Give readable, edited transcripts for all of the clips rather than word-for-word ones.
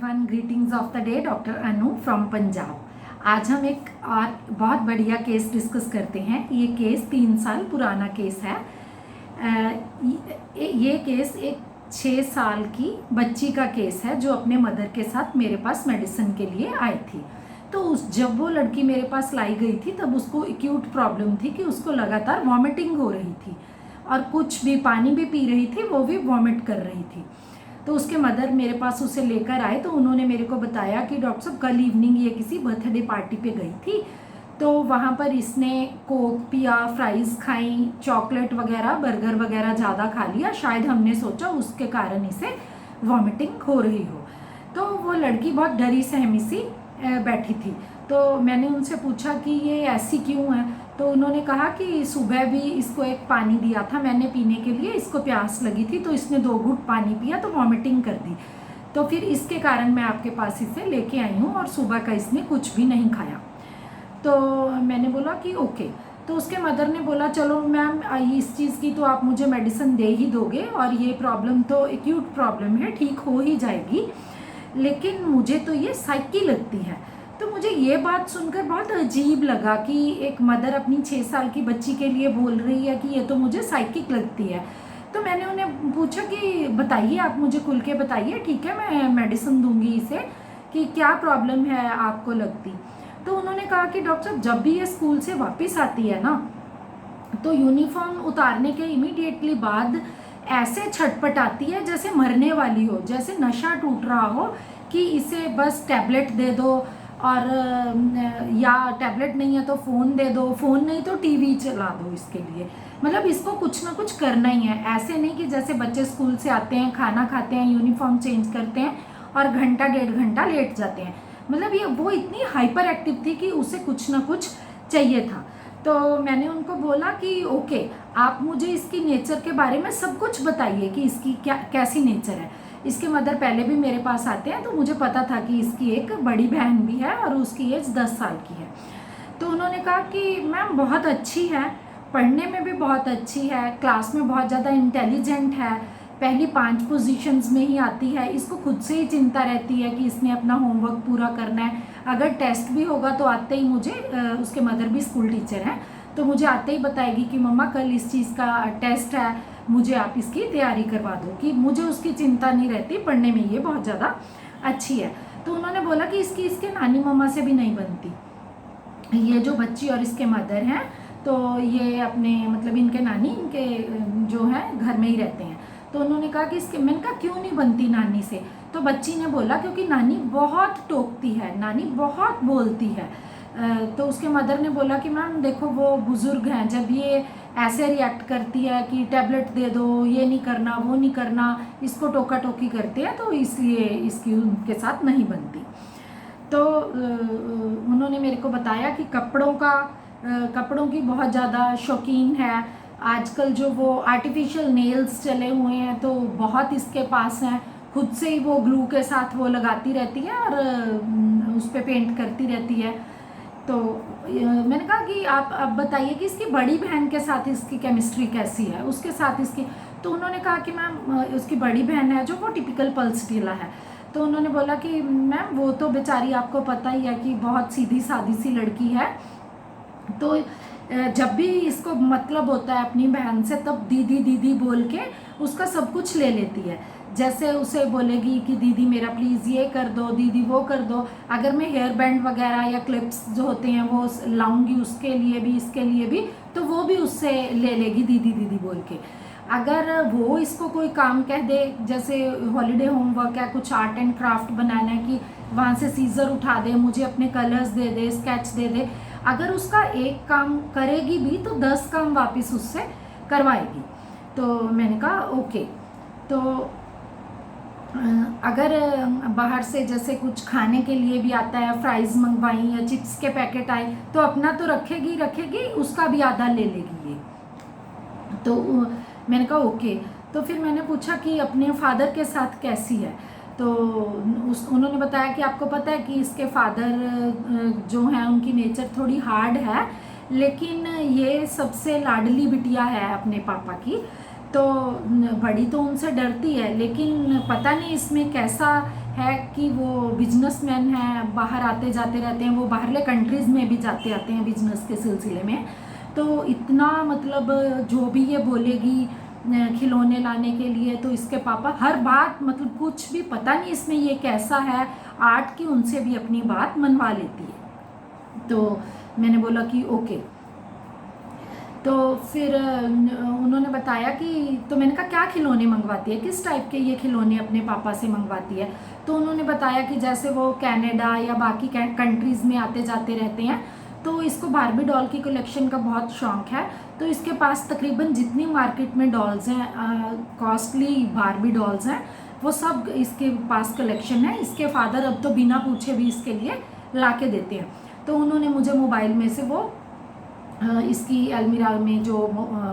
Everyone, greetings of the day. Doctor Anu from Punjab. आज हम एक और बहुत बढ़िया केस डिस्कस करते हैं। ये केस 3 साल पुराना केस है। ये केस एक 6 साल की बच्ची का केस है जो अपने मदर के साथ मेरे पास मेडिसिन के लिए आई थी। तो जब वो लड़की मेरे पास लाई गई थी तब उसको एक्यूट प्रॉब्लम थी कि उसको लगातार वॉमिटिंग हो रही थी और कुछ भी पानी भी पी रही थी, वो भी वॉमिट कर रही थी। तो उसके मदर मेरे पास उसे लेकर आए तो उन्होंने मेरे को बताया कि डॉक्टर साहब कल इवनिंग ये किसी बर्थडे पार्टी पे गई थी, तो वहाँ पर इसने कोक पिया, फ्राइज़ खाई, चॉकलेट वगैरह, बर्गर वगैरह ज़्यादा खा लिया। शायद हमने सोचा उसके कारण इसे वॉमिटिंग हो रही हो। तो वो लड़की बहुत डरी सहमी सी बैठी थी। तो मैंने उनसे पूछा कि ये ऐसी क्यों है। तो उन्होंने कहा कि सुबह भी इसको एक पानी दिया था मैंने पीने के लिए, इसको प्यास लगी थी तो इसने 2 घूंट पानी पिया तो वॉमिटिंग कर दी, तो फिर इसके कारण मैं आपके पास इसे लेके आई हूँ और सुबह का इसने कुछ भी नहीं खाया। तो मैंने बोला कि ओके। तो उसके मदर ने बोला चलो मैम, इस चीज़ की तो आप मुझे मेडिसिन दे ही दोगे और ये प्रॉब्लम तो एक्यूट प्रॉब्लम है, ठीक हो ही जाएगी, लेकिन मुझे तो ये साइकी लगती है। तो मुझे ये बात सुनकर बहुत अजीब लगा कि एक मदर अपनी 6 साल की बच्ची के लिए बोल रही है कि ये तो मुझे साइकिक लगती है। तो मैंने उन्हें पूछा कि बताइए, आप मुझे खुल के बताइए, ठीक है मैं मेडिसिन दूंगी इसे, कि क्या प्रॉब्लम है आपको लगती। तो उन्होंने कहा कि डॉक्टर साहब जब भी ये स्कूल से वापस आती है ना, तो यूनिफॉर्म उतारने के इमीडिएटली बाद ऐसे छटपटाती है जैसे मरने वाली हो, जैसे नशा टूट रहा हो, कि इसे बस टैबलेट दे दो, और या टैबलेट नहीं है तो फ़ोन दे दो, फ़ोन नहीं तो टीवी चला दो इसके लिए। मतलब इसको कुछ ना कुछ करना ही है। ऐसे नहीं कि जैसे बच्चे स्कूल से आते हैं, खाना खाते हैं, यूनिफॉर्म चेंज करते हैं और घंटा 1.5 घंटा लेट जाते हैं। मतलब ये वो इतनी हाइपर एक्टिव थी कि उसे कुछ ना कुछ चाहिए था। तो मैंने उनको बोला कि ओके, आप मुझे इसकी नेचर के बारे में सब कुछ बताइए कि इसकी क्या कैसी नेचर है। इसके मदर पहले भी मेरे पास आते हैं तो मुझे पता था कि इसकी एक बड़ी बहन भी है और उसकी एज 10 साल की है। तो उन्होंने कहा कि मैम बहुत अच्छी है, पढ़ने में भी बहुत अच्छी है, क्लास में बहुत ज़्यादा इंटेलिजेंट है, पहली 5 पोजीशंस में ही आती है, इसको खुद से ही चिंता रहती है कि इसने अपना होमवर्क पूरा करना है। अगर टेस्ट भी होगा तो आते ही मुझे, उसके मदर भी स्कूल टीचर हैं, तो मुझे आते ही बताएगी कि मम्मा कल इस चीज़ का टेस्ट है, मुझे आप इसकी तैयारी करवा दो, कि मुझे उसकी चिंता नहीं रहती, पढ़ने में ये बहुत ज़्यादा अच्छी है। तो उन्होंने बोला कि इसके नानी मम्मा से भी नहीं बनती। ये जो बच्ची और इसके मदर हैं तो ये अपने मतलब इनके नानी इनके जो है घर में ही रहते हैं। तो उन्होंने कहा कि इसके, मैंने कहा क्यों नहीं बनती नानी से। तो बच्ची ने बोला क्योंकि नानी बहुत टोकती है, नानी बहुत बोलती है। तो उसके मदर ने बोला कि मैम देखो वो बुज़ुर्ग हैं, जब ये ऐसे रिएक्ट करती है कि टैबलेट दे दो, ये नहीं करना, वो नहीं करना, इसको टोका टोकी करते हैं, तो इसलिए इसकी उनके साथ नहीं बनती। तो उन्होंने मेरे को बताया कि कपड़ों की बहुत ज़्यादा शौकीन है। आजकल जो वो आर्टिफिशियल नेल्स चले हुए हैं तो बहुत इसके पास हैं, खुद से ही वो ग्लू के साथ वो लगाती रहती है और उस पर पेंट करती रहती है। तो मैंने कहा कि आप अब बताइए कि इसकी बड़ी बहन के साथ इसकी केमिस्ट्री कैसी है, उसके साथ इसकी। तो उन्होंने कहा कि मैम उसकी बड़ी बहन है जो वो टिपिकल पल्स डीला है। तो उन्होंने बोला कि मैम वो तो बेचारी आपको पता ही है कि बहुत सीधी सादी सी लड़की है, तो जब भी इसको मतलब होता है अपनी बहन से तब दीदी दीदी बोल के उसका सब कुछ ले लेती है। जैसे उसे बोलेगी कि दीदी मेरा प्लीज़ ये कर दो, दीदी वो कर दो। अगर मैं हेयर बैंड वगैरह या क्लिप्स जो होते हैं वो लाऊंगी उसके लिए भी, इसके लिए भी, तो वो भी उससे ले लेगी दीदी दीदी बोल के। अगर वो इसको कोई काम कह दे, जैसे हॉलीडे होमवर्क है, कुछ आर्ट एंड क्राफ्ट बनाना है, कि वहाँ से सीज़र उठा दे, मुझे अपने कलर्स दे दे, स्केच दे दे, अगर उसका एक काम करेगी भी तो 10 काम वापस उससे करवाएगी। तो मैंने कहा ओके। तो अगर बाहर से जैसे कुछ खाने के लिए भी आता है, फ्राइज़ मंगवाई या चिप्स के पैकेट आए, तो अपना तो रखेगी रखेगी, उसका भी आधा ले लेगी ये। तो मैंने कहा ओके। तो फिर मैंने पूछा कि अपने फादर के साथ कैसी है। तो उन्होंने बताया कि आपको पता है कि इसके फादर जो हैं उनकी नेचर थोड़ी हार्ड है, लेकिन ये सबसे लाडली बिटिया है अपने पापा की। तो बड़ी तो उनसे डरती है, लेकिन पता नहीं इसमें कैसा है कि वो बिजनेसमैन है, बाहर आते जाते रहते हैं, वो बाहरले कंट्रीज़ में भी जाते आते हैं बिजनेस के सिलसिले में। तो इतना मतलब जो भी ये बोलेगी खिलौने लाने के लिए, तो इसके पापा हर बात मतलब कुछ भी पता नहीं इसमें ये कैसा है आर्ट की, उनसे भी अपनी बात मनवा लेती है। तो मैंने बोला कि ओके। तो फिर उन्होंने बताया कि, तो मैंने कहा क्या खिलौने मंगवाती है, किस टाइप के ये खिलौने अपने पापा से मंगवाती है। तो उन्होंने बताया कि जैसे वो कनाडा या बाकी कंट्रीज़ में आते जाते रहते हैं, तो इसको बारबी डॉल की कलेक्शन का बहुत शौक है। तो इसके पास तकरीबन जितनी मार्केट में डॉल्स हैं, कॉस्टली बारबी डॉल्स हैं, वो सब इसके पास कलेक्शन है। इसके फादर अब तो बिना पूछे भी इसके लिए ला के देते हैं। तो उन्होंने मुझे मोबाइल में से वो इसकी अलमीरा में जो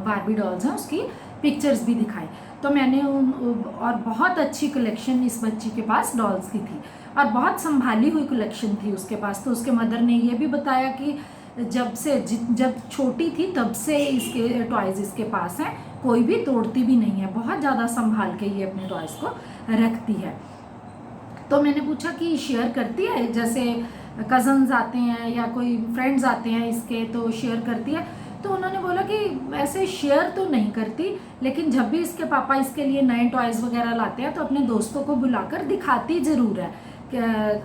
बारबी डॉल्स हैं उसकी पिक्चर्स भी दिखाई। तो मैंने और बहुत अच्छी कलेक्शन इस बच्ची के पास डॉल्स की थी और बहुत संभाली हुई कलेक्शन थी उसके पास। तो उसके मदर ने ये भी बताया कि जब छोटी थी तब से इसके टॉयज़ इसके पास हैं, कोई भी तोड़ती भी नहीं है, बहुत ज़्यादा संभाल के ये अपने टॉयज़ को रखती है। तो मैंने पूछा कि शेयर करती है, जैसे कज़न्स आते हैं या कोई फ्रेंड्स आते हैं इसके, तो शेयर करती है। तो उन्होंने बोला कि ऐसे शेयर तो नहीं करती, लेकिन जब भी इसके पापा इसके लिए नए टॉयज़ वगैरह लाते हैं तो अपने दोस्तों को बुलाकर दिखाती ज़रूर है कि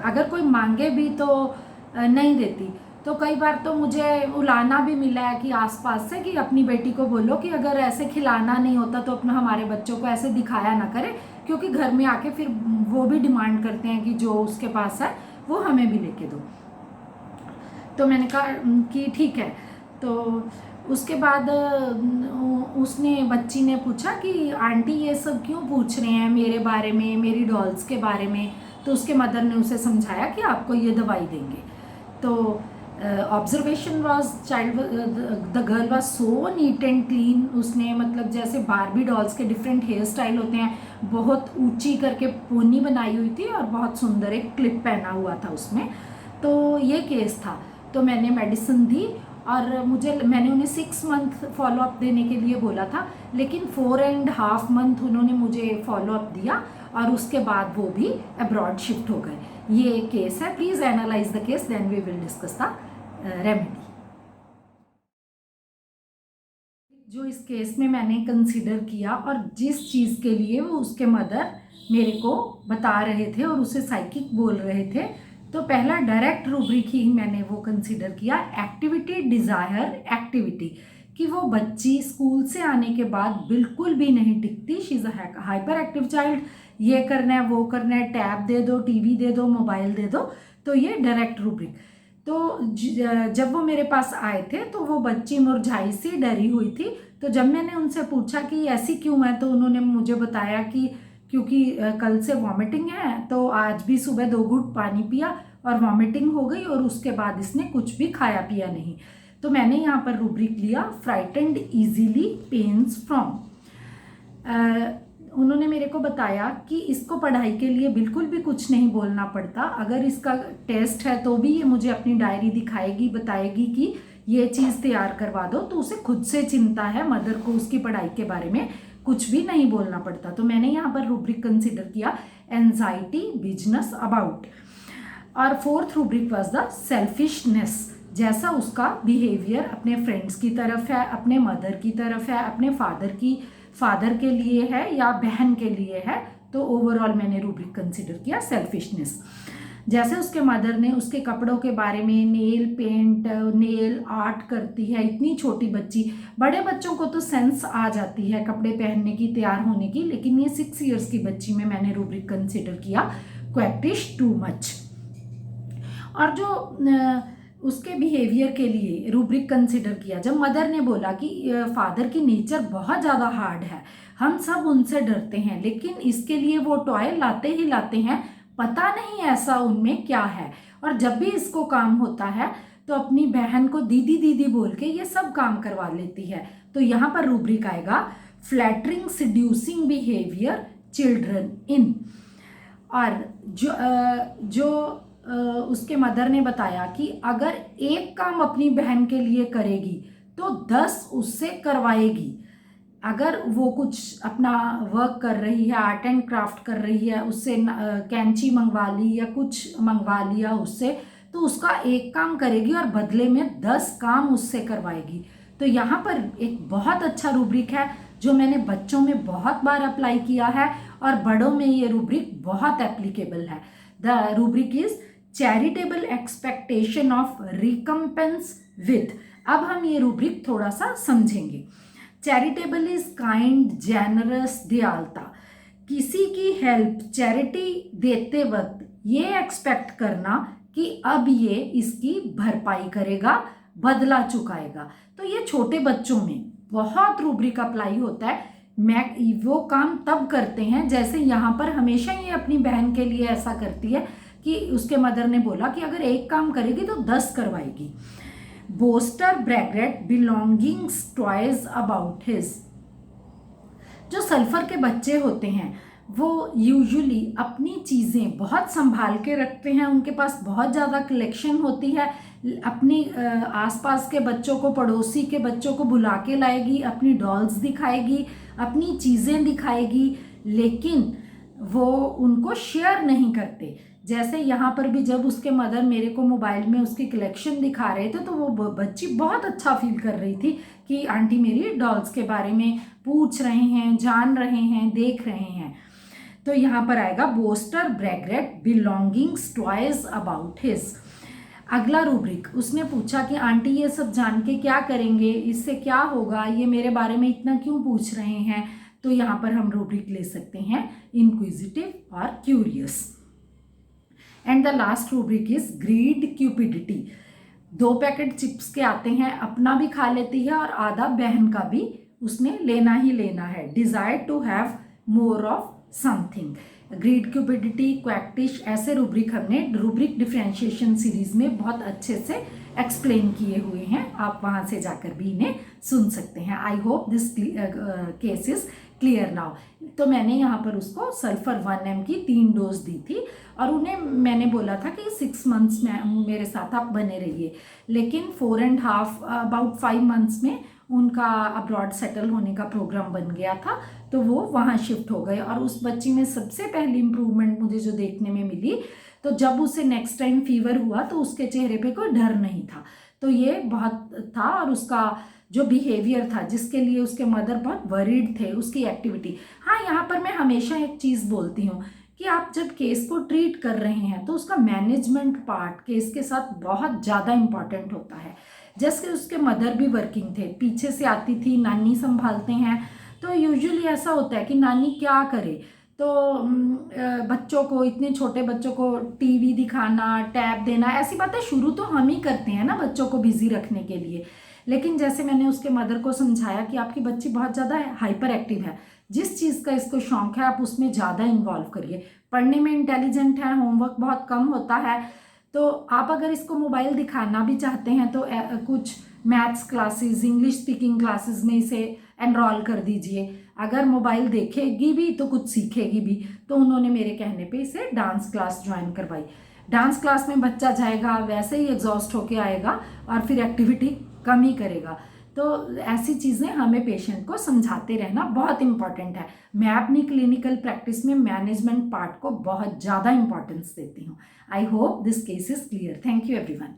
अगर कोई मांगे भी तो नहीं देती। तो कई बार तो मुझे उलाना भी मिला है कि आसपास से कि अपनी बेटी को बोलो कि अगर ऐसे खिलाना नहीं होता तो अपना हमारे बच्चों को ऐसे दिखाया ना करे, क्योंकि घर में आके फिर वो भी डिमांड करते हैं कि जो उसके पास है वो हमें भी लेके दो। तो मैंने कहा कि ठीक है। तो उसके बाद बच्ची ने पूछा कि आंटी ये सब क्यों पूछ रहे हैं मेरे बारे में, मेरी डॉल्स के बारे में। तो उसके मदर ने उसे समझाया कि आपको ये दवाई देंगे। तो observation was the girl was so neat and clean. उसने मतलब जैसे बारबी डॉल्स के डिफरेंट हेयर स्टाइल होते हैं, बहुत ऊंची करके पोनी बनाई हुई थी और बहुत सुंदर एक क्लिप पहना हुआ था उसमें। तो ये केस था। तो मैंने मेडिसिन दी और मैंने उन्हें 6 मंथ फॉलोअप देने के लिए बोला था, लेकिन 4.5 मंथ उन्होंने मुझे फॉलोअप दिया और उसके बाद वो भी अब्रॉड शिफ्ट हो गए। ये केस है। Please analyse the case, then we will discuss the remedy. जो इस केस में मैंने कंसीडर किया और जिस चीज़ के लिए वो उसके मदर मेरे को बता रहे थे और उसे साइकिक बोल रहे थे, तो पहला डायरेक्ट रूब्रिक ही मैंने वो कंसीडर किया, एक्टिविटी डिज़ायर एक्टिविटी, कि वो बच्ची स्कूल से आने के बाद बिल्कुल भी नहीं टिकती। She is a hyper active child, ये करना है वो करना है, टैब दे दो, टीवी दे दो, मोबाइल दे दो। तो ये डायरेक्ट रूब्रिक। तो जब वो मेरे पास आए थे तो वो बच्ची मुरझाई सी डरी हुई थी। तो जब मैंने उनसे पूछा कि ऐसी क्यों है, तो उन्होंने मुझे बताया कि क्योंकि कल से वॉमिटिंग है, तो आज भी सुबह 2 घूंट पानी पिया और वॉमिटिंग हो गई और उसके बाद इसने कुछ भी खाया पिया नहीं। तो मैंने यहाँ पर रूब्रिक लिया, फ्राइटेंड इजीली, पेन्स फ्रॉम। उन्होंने मेरे को बताया कि इसको पढ़ाई के लिए बिल्कुल भी कुछ नहीं बोलना पड़ता। अगर इसका टेस्ट है तो भी ये मुझे अपनी डायरी दिखाएगी, बताएगी कि ये चीज़ तैयार करवा दो, तो उसे खुद से चिंता है, मदर को उसकी पढ़ाई के बारे में कुछ भी नहीं बोलना पड़ता। तो मैंने यहाँ पर रूब्रिक कंसिडर किया, एंजाइटी, बिजनेस अबाउट। और 4th rubric was the selfishness, जैसा उसका बिहेवियर अपने फ्रेंड्स की तरफ है, अपने मदर की तरफ है, अपने फादर के लिए है या बहन के लिए है। तो ओवरऑल मैंने रूब्रिक कंसिडर किया सेल्फिशनेस। जैसे उसके मदर ने उसके कपड़ों के बारे में, नेल पेंट, नेल आर्ट करती है, इतनी छोटी बच्ची, बड़े बच्चों को तो सेंस आ जाती है कपड़े पहनने की, तैयार होने की, लेकिन ये 6 इयर्स की बच्ची में मैंने रूब्रिक कंसिडर किया क्वैक्टिश, टू मच। और जो उसके बिहेवियर के लिए रूब्रिक कंसिडर किया, जब मदर ने बोला कि फादर की नेचर बहुत ज़्यादा हार्ड है, हम सब उनसे डरते हैं, लेकिन इसके लिए वो टॉय लाते ही लाते हैं, पता नहीं ऐसा उनमें क्या है, और जब भी इसको काम होता है तो अपनी बहन को दीदी दीदी बोल के ये सब काम करवा लेती है। तो यहाँ पर रूब्रिक आएगा, flattering seducing behaviour children in. और जो उसके मदर ने बताया कि अगर एक काम अपनी बहन के लिए करेगी तो 10 उससे करवाएगी। अगर वो कुछ अपना वर्क कर रही है, आर्ट एंड क्राफ्ट कर रही है, उससे कैंची मंगवा ली या कुछ मंगवा लिया उससे, तो उसका एक काम करेगी और बदले में 10 काम उससे करवाएगी। तो यहाँ पर एक बहुत अच्छा रूब्रिक है जो मैंने बच्चों में बहुत बार अप्लाई किया है और बड़ों में ये रूब्रिक बहुत एप्लीकेबल है। The rubric is charitable expectation of recompense with. अब हम ये रूब्रिक थोड़ा सा समझेंगे। चैरिटेबल इज काइंड, जेनरस, दयालुता। किसी की हेल्प, चैरिटी देते वक्त ये एक्सपेक्ट करना कि अब ये इसकी भरपाई करेगा, बदला चुकाएगा। तो ये छोटे बच्चों में बहुत रूब्रिक अप्लाई होता है। वो काम तब करते हैं, जैसे यहाँ पर हमेशा ये अपनी बहन के लिए ऐसा करती है कि उसके मदर ने बोला कि अगर एक काम करेगी तो 10 करवाएगी। Boaster braggart belongings toys about his. जो सल्फर के बच्चे होते हैं वो यूजुअली अपनी चीज़ें बहुत संभाल के रखते हैं, उनके पास बहुत ज़्यादा कलेक्शन होती है। अपनी आसपास के बच्चों को, पड़ोसी के बच्चों को बुला के लाएगी, अपनी डॉल्स दिखाएगी, अपनी चीज़ें दिखाएगी, लेकिन वो उनको शेयर नहीं करते। जैसे यहाँ पर भी जब उसके मदर मेरे को मोबाइल में उसकी कलेक्शन दिखा रहे थे तो वो बच्ची बहुत अच्छा फील कर रही थी कि आंटी मेरी डॉल्स के बारे में पूछ रहे हैं, जान रहे हैं, देख रहे हैं। तो यहाँ पर आएगा boaster braggart belongings toys about his. अगला रूब्रिक, उसने पूछा कि आंटी ये सब जान के क्या करेंगे, इससे क्या होगा, ये मेरे बारे में इतना क्यों पूछ रहे हैं। तो यहाँ पर हम रूब्रिक ले सकते हैं इंक्विजिटिव और curious. And the last rubric is greed, cupidity. 2 packet chips के आते हैं, अपना भी खा लेती है और आधा बहन का भी उसने लेना ही लेना है। Desire to have more of something. Greed, cupidity, क्वैक्टिश, ऐसे रूब्रिक हमने रूब्रिक डिफरेंशिएशन सीरीज में बहुत अच्छे से एक्सप्लेन किए हुए हैं, आप वहां से जाकर भी इन्हें सुन सकते हैं। I hope this case is clear now. तो मैंने यहाँ पर उसको सल्फर 1 mg की 3 डोज दी थी और उन्हें मैंने बोला था कि 6 मंथ्स में मेरे साथ आप बने रहिए, लेकिन 4.5 अबाउट 5 मंथ्स में उनका अब्रॉड सेटल होने का प्रोग्राम बन गया था, तो वो वहाँ शिफ्ट हो गए। और उस बच्ची में सबसे पहली इम्प्रूवमेंट मुझे जो देखने में मिली, तो जब उसे नेक्स्ट टाइम फीवर हुआ तो उसके चेहरे पे कोई डर नहीं था। तो ये बहुत था, और उसका जो बिहेवियर था जिसके लिए उसके मदर बहुत वरीड थे, उसकी एक्टिविटी। हाँ, यहाँ पर मैं हमेशा एक चीज़ बोलती हूँ कि आप जब केस को ट्रीट कर रहे हैं तो उसका मैनेजमेंट पार्ट केस के साथ बहुत ज़्यादा इम्पॉर्टेंट होता है। जैसे उसके मदर भी वर्किंग थे, पीछे से आती थी, नानी संभालते हैं, तो यूजुअली ऐसा होता है कि नानी क्या करे, तो बच्चों को, इतने छोटे बच्चों को टीवी दिखाना, टैब देना, ऐसी बातें शुरू तो हम ही करते हैं ना बच्चों को बिजी रखने के लिए। लेकिन जैसे मैंने उसके मदर को समझाया कि आपकी बच्ची बहुत ज़्यादा हाइपर एक्टिव है, जिस चीज़ का इसको शौक है आप उसमें ज़्यादा इन्वॉल्व करिए। पढ़ने में इंटेलिजेंट है, होमवर्क बहुत कम होता है, तो आप अगर इसको मोबाइल दिखाना भी चाहते हैं तो कुछ maths classes, English speaking classes में इसे एनरोल कर दीजिए। अगर मोबाइल देखेगी भी तो कुछ सीखेगी भी। तो उन्होंने मेरे कहने पे इसे डांस क्लास ज्वाइन करवाई। डांस क्लास में बच्चा जाएगा, वैसे ही एग्जॉस्ट होके आएगा और फिर एक्टिविटी कम ही करेगा। तो ऐसी चीज़ें हमें पेशेंट को समझाते रहना बहुत इंपॉर्टेंट है। मैं अपनी क्लिनिकल प्रैक्टिस में मैनेजमेंट पार्ट को बहुत ज़्यादा इंपॉर्टेंस देती हूँ। I hope this case is clear. Thank you everyone.